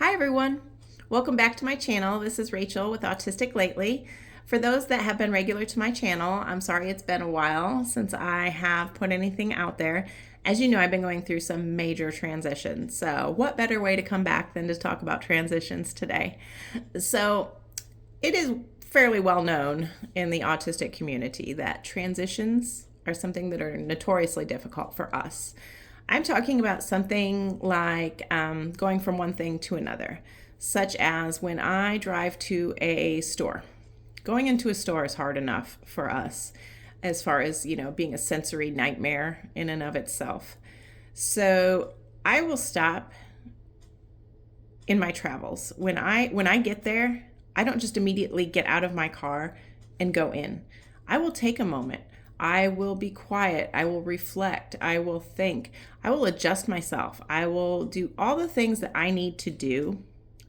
Hi everyone, welcome back to my channel. This is Rachel with Autistic Lately. For those that have been regular to my channel, I'm sorry it's been a while since I have put anything out there. As you know, I've been going through some major transitions, so what better way to come back than to talk about transitions today? So it is fairly well known in the autistic community that transitions are something that are notoriously difficult for us. I'm talking about something like going from one thing to another, such as when I drive to a store. Going into a store is hard enough for us as far as, being a sensory nightmare in and of itself. So I will stop in my travels. When I get there, I don't just immediately get out of my car and go in. I will take a moment. I will be quiet. I will reflect. I will think. I will adjust myself. I will do all the things that I need to do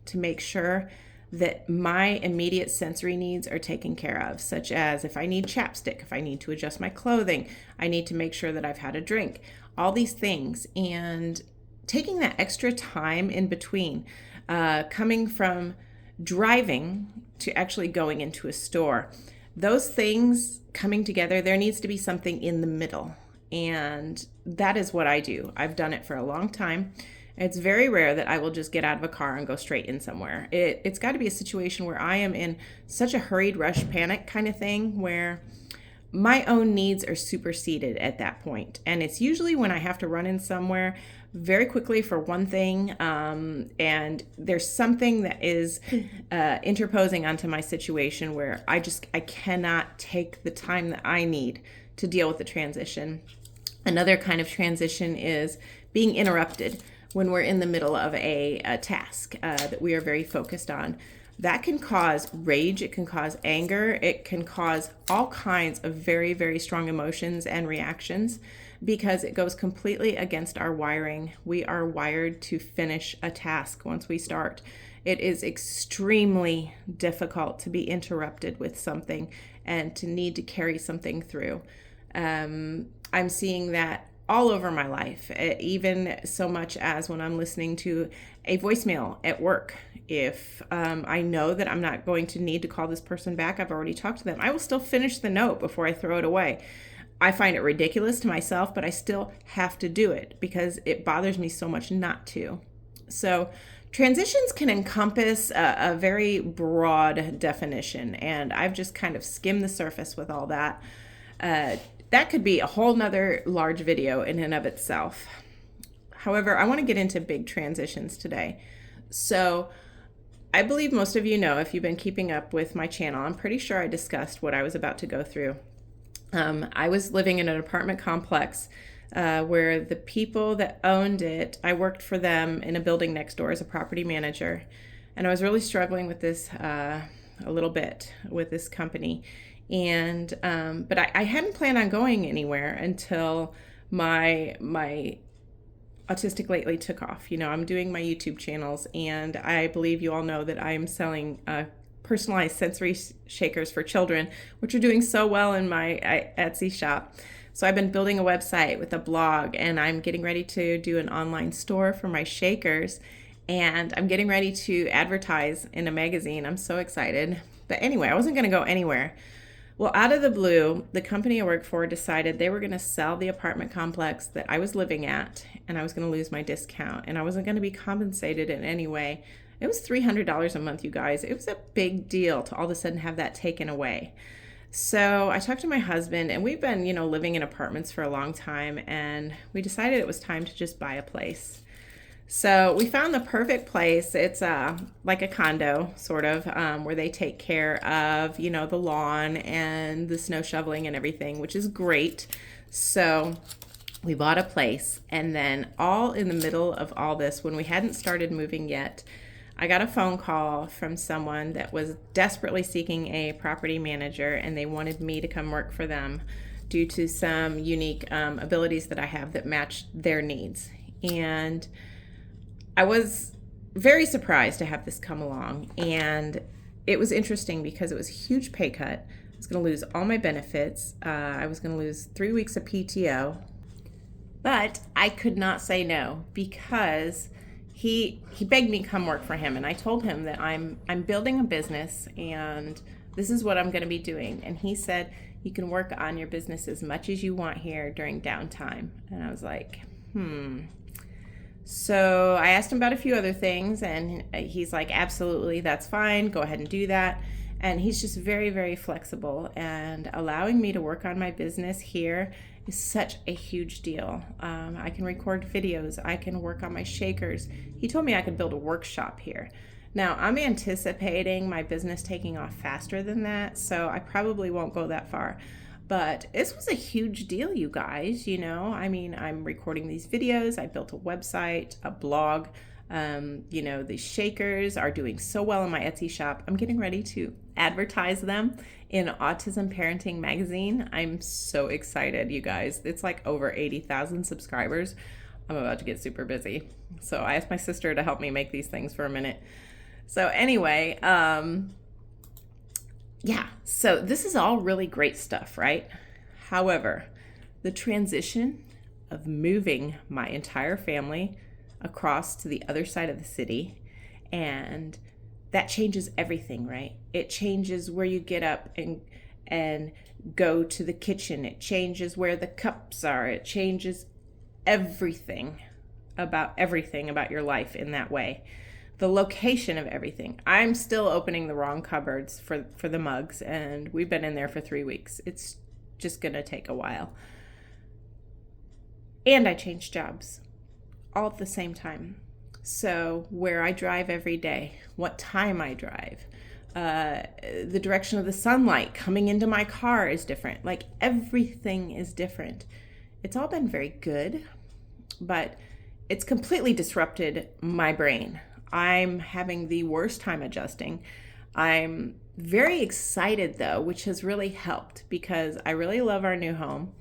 to make sure that my immediate sensory needs are taken care of, such as if I need chapstick, if I need to adjust my clothing, I need to make sure that I've had a drink, all these things. And taking that extra time in between, coming from driving to actually going into a store, those things coming together, there needs to be something in the middle. And that is what I do. I've done it for a long time. It's very rare that I will just get out of a car and go straight in somewhere. It's got to be a situation where I am in such a hurried rush panic kind of thing where my own needs are superseded at that point. And it's usually when I have to run in somewhere very quickly for one thing, and there's something that is interposing onto my situation where I cannot take the time that I need to deal with the transition. Another kind of transition is being interrupted when we're in the middle of a task that we are very focused on. That can cause rage, it can cause anger, it can cause all kinds of very, very strong emotions and reactions because it goes completely against our wiring. We are wired to finish a task once we start. It is extremely difficult to be interrupted with something and to need to carry something through. I'm seeing that all over my life, even so much as when I'm listening to a voicemail at work. If I know that I'm not going to need to call this person back, I've already talked to them, I will still finish the note before I throw it away. I find it ridiculous to myself, but I still have to do it because it bothers me so much not to. So transitions can encompass a very broad definition, and I've just kind of skimmed the surface with all that. That could be a whole nother large video in and of itself. However, I want to get into big transitions today. So I believe most of you know, if you've been keeping up with my channel, I'm pretty sure I discussed what I was about to go through. I was living in an apartment complex where the people that owned it, I worked for them in a building next door as a property manager. And I was really struggling with this a little bit with this company. And but I hadn't planned on going anywhere until my Autistic Lately took off. I'm doing my YouTube channels, and I believe you all know that I'm selling personalized sensory shakers for children, which are doing so well in my Etsy shop. So I've been building a website with a blog, and I'm getting ready to do an online store for my shakers, and I'm getting ready to advertise in a magazine. I'm so excited. But anyway, I wasn't going to go anywhere. Well, out of the blue, the company I work for decided they were going to sell the apartment complex that I was living at, and I was going to lose my discount, and I wasn't going to be compensated in any way. It was $300 a month, you guys. It was a big deal to all of a sudden have that taken away. So I talked to my husband, and we've been, living in apartments for a long time, and we decided it was time to just buy a place. So we found the perfect place. It's like a condo, sort of, where they take care of, the lawn and the snow shoveling and everything, which is great. So we bought a place, and then all in the middle of all this, when we hadn't started moving yet, I got a phone call from someone that was desperately seeking a property manager, and they wanted me to come work for them due to some unique abilities that I have that matched their needs. And I was very surprised to have this come along, and it was interesting because it was a huge pay cut. I was going to lose all my benefits. I was going to lose 3 weeks of PTO, but I could not say no because he begged me to come work for him, and I told him that I'm building a business and this is what I'm going to be doing. And he said, you can work on your business as much as you want here during downtime. And I was like, So I asked him about a few other things, and he's like, absolutely, that's fine, go ahead and do that. And he's just very, very flexible, and allowing me to work on my business here is such a huge deal. I can record videos, I can work on my shakers. He told me I could build a workshop here. Now, I'm anticipating my business taking off faster than that, so I probably won't go that far. But this was a huge deal, you guys, you know. I mean, I'm recording these videos, I built a website, a blog. You know, the shakers are doing so well in my Etsy shop. I'm getting ready to advertise them in Autism Parenting Magazine. I'm so excited, you guys. It's like over 80,000 subscribers. I'm about to get super busy. So I asked my sister to help me make these things for a minute. So anyway, yeah, so this is all really great stuff, right? However, the transition of moving my entire family across to the other side of the city, and that changes everything, right? It changes where you get up and go to the kitchen. It changes where the cups are. It changes everything about your life in that way. The location of everything. I'm still opening the wrong cupboards for the mugs, and we've been in there for 3 weeks. It's just gonna take a while. And I changed jobs all at the same time. So where I drive every day, what time I drive, the direction of the sunlight coming into my car is different. Like, everything is different. It's all been very good, but it's completely disrupted my brain. I'm having the worst time adjusting. I'm very excited though, which has really helped because I really love our new home,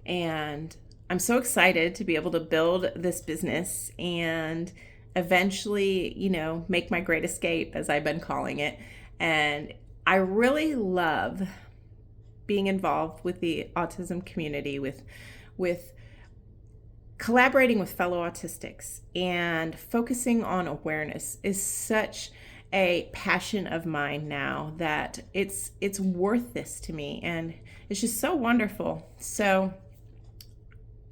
and I'm so excited to be able to build this business and eventually, you know, make my great escape, as I've been calling it. And I really love being involved with the autism community, with collaborating with fellow autistics, and focusing on awareness is such a passion of mine now that it's worth this to me, and it's just so wonderful. So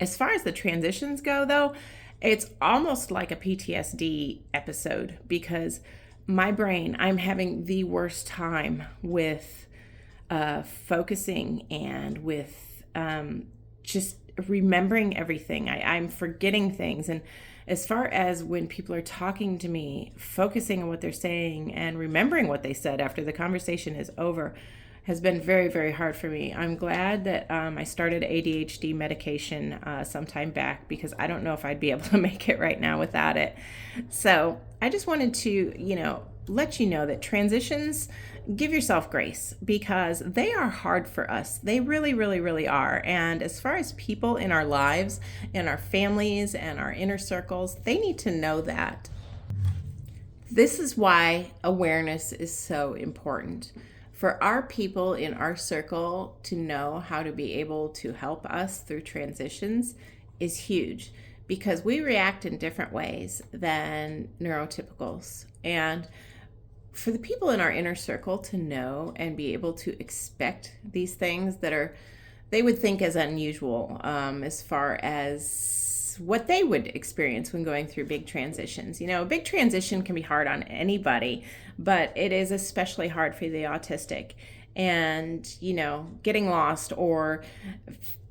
as far as the transitions go, though, it's almost like a PTSD episode because my brain, I'm having the worst time with focusing and with just remembering everything. I'm forgetting things. And as far as when people are talking to me, focusing on what they're saying and remembering what they said after the conversation is over has been very, very hard for me. I'm glad that I started ADHD medication sometime back because I don't know if I'd be able to make it right now without it. So I just wanted to, let you know that transitions, give yourself grace because they are hard for us. They really, really, really are. And as far as people in our lives, in our families and our inner circles, they need to know that. This is why awareness is so important. For our people in our circle to know how to be able to help us through transitions is huge because we react in different ways than neurotypicals. And for the people in our inner circle to know and be able to expect these things that they would think as unusual as far as what they would experience when going through big transitions. A big transition can be hard on anybody, but it is especially hard for the autistic. And, getting lost or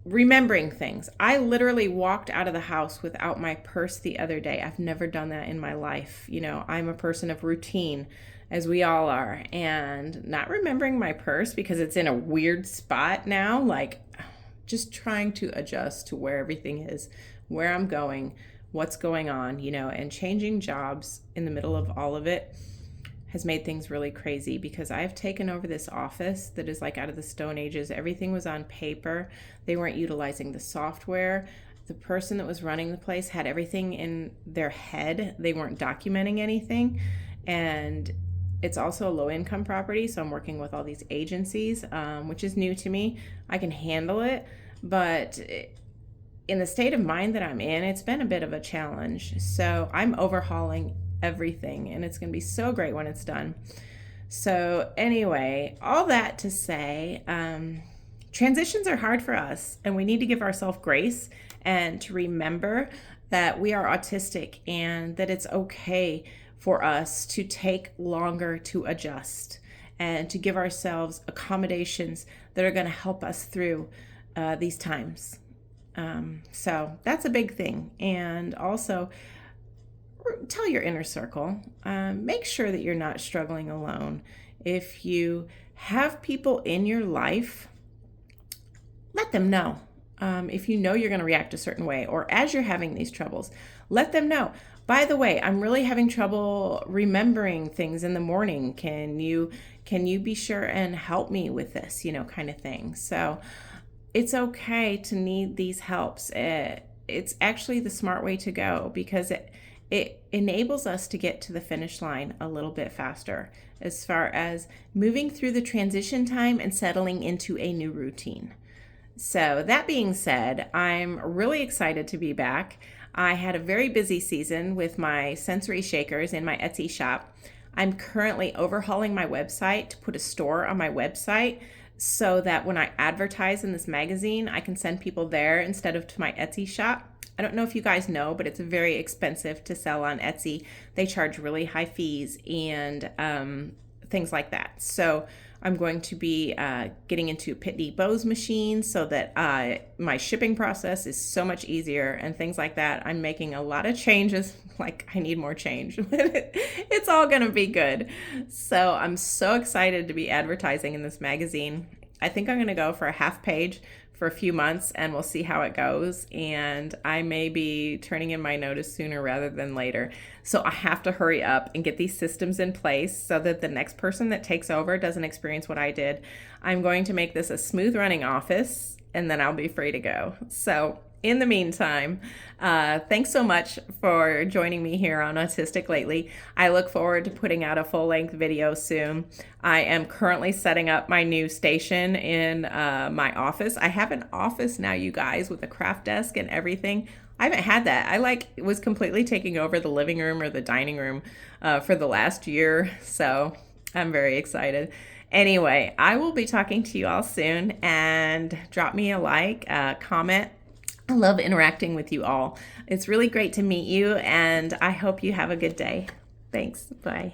remembering things. I literally walked out of the house without my purse the other day. I've never done that in my life. I'm a person of routine, as we all are, and not remembering my purse because it's in a weird spot now, like just trying to adjust to where everything is, where I'm going, what's going on, and changing jobs in the middle of all of it has made things really crazy because I've taken over this office that is like out of the Stone Ages. Everything was on paper. They weren't utilizing the software. The person that was running the place had everything in their head. They weren't documenting anything. And it's also a low-income property, so I'm working with all these agencies, which is new to me. I can handle it, but in the state of mind that I'm in, it's been a bit of a challenge. So I'm overhauling everything, and it's going to be so great when it's done. So anyway, all that to say, transitions are hard for us, and we need to give ourselves grace and to remember that we are autistic and that it's okay for us to take longer to adjust and to give ourselves accommodations that are going to help us through these times. So that's a big thing. And also, tell your inner circle, make sure that you're not struggling alone. If you have people in your life, let them know. If you know you're going to react a certain way, or as you're having these troubles, let them know. By the way, I'm really having trouble remembering things in the morning. Can you be sure and help me with this, kind of thing. So it's okay to need these helps. It's actually the smart way to go, because it enables us to get to the finish line a little bit faster as far as moving through the transition time and settling into a new routine. So that being said, I'm really excited to be back. I had a very busy season with my sensory shakers in my Etsy shop. I'm currently overhauling my website to put a store on my website so that when I advertise in this magazine, I can send people there instead of to my Etsy shop. I don't know if you guys know, but it's very expensive to sell on Etsy. They charge really high fees and things like that. So I'm going to be getting into Pitney Bowes machines so that my shipping process is so much easier and things like that. I'm making a lot of changes. Like, I need more change. It's all going to be good. So I'm so excited to be advertising in this magazine. I think I'm going to go for a half page for a few months, and we'll see how it goes. And I may be turning in my notice sooner rather than later. So I have to hurry up and get these systems in place so that the next person that takes over doesn't experience what I did. I'm going to make this a smooth running office, and then I'll be free to go. So in the meantime, thanks so much for joining me here on Autistic Lately. I look forward to putting out a full-length video soon. I am currently setting up my new station in my office. I have an office now, you guys, with a craft desk and everything. I haven't had that. I was completely taking over the living room or the dining room for the last year. So I'm very excited. Anyway, I will be talking to you all soon, and drop me a like, comment. I love interacting with you all. It's really great to meet you, and I hope you have a good day. Thanks. Bye.